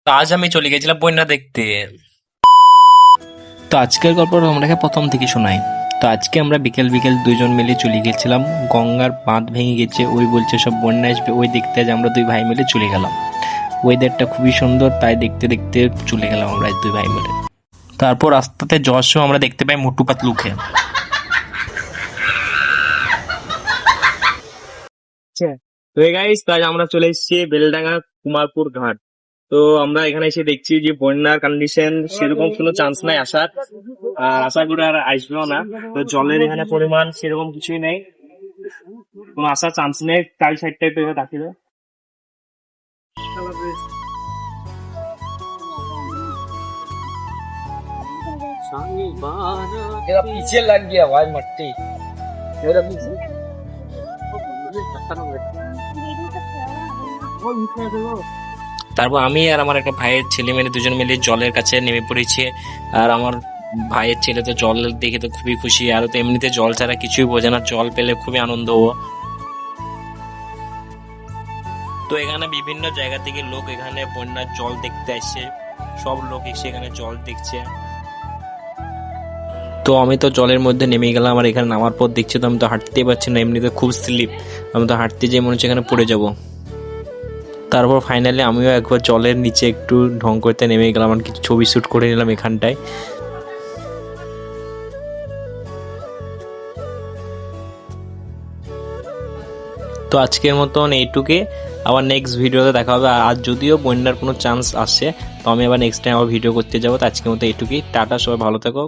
তো আজ আমি চলে গেছিলাম বন্যা দেখতে। তো আজকের গল্পটা তোমাদেরকে প্রথম থেকে শোনাই। তো আজকে আমরা বিকেল বিকেল দুইজন মিলে চলে গেছিলাম, গঙ্গার বাঁধ ভেঙে গেছে, ওই বলছে সব বন্যা আসবে, ওই দেখতে আজ আমরা দুই ভাই মিলে চলে গেলাম। ওয়েদারটা খুবই সুন্দর, তাই দেখতে দেখতে চলে গেলাম আমরা দুই ভাই মিলে। তারপর রাস্তাতে যাওয়ার সময় আমরা দেখতে পাই মোটু পাতলুকে। আচ্ছা, তো গাইস তাই আমরা চলে এসেছি বেলডাঙ্গা কুমারপুর ঘাট। তো আমরা এখানে এসে দেখছি যে বন্যার কন্ডিশন সেরকম কোনো চান্স নাই আসার, আর আশা করি আর আসবেও না। তো জলের এখানে পরিমাণ সেরকম কিছুই নেই, কোনো আসার চান্স নেই। চারি সাইডটা একটু এভাবে তাকিয়ে तेरा पीछे लग गया भाई मट्टी तेरा पीछे তারপর আমি আর আমার একটা ভাইয়ের ছেলে মেয়ে দুজন মিলে জলের কাছে নেমে পড়েছি। আর আমার ভাইয়ের ছেলে তো জল দেখে তো খুবই খুশি, আর তো এমনিতে জল ছাড়া কিছুই বোঝে না, জল পেলে খুবই আনন্দ ও। তো এখানে বিভিন্ন জায়গা থেকে লোক এখানে বন্যার জল দেখতে আসছে, সব লোক এসে এখানে জল দেখছে। তো আমি তো জলের মধ্যে নেমে গেলাম, আর এখানে নামার পর দেখছি তো আমি তো হাঁটতেই পারছি না, এমনিতে খুব স্লিপ, আমি তো হাঁটতে যেয়ে মনে হচ্ছে এখানে পড়ে যাব। তারপর ফাইনালি আমিও একবার জলের নিচে একটু ঢং করতে নেমে গেলাম, আর কিছু ছবি শ্যুট করে নিলাম এখানটায়। তো আজকের মতন এইটুকুই, আবার নেক্সট ভিডিওতে দেখা হবে। আর যদিও বন্যার কোনো চান্স আসে তো আমি আবার নেক্সট টাইম আবার ভিডিও করতে যাবো। তো আজকের মতো এইটুকুই, টাটা, সবাই ভালো থাকো।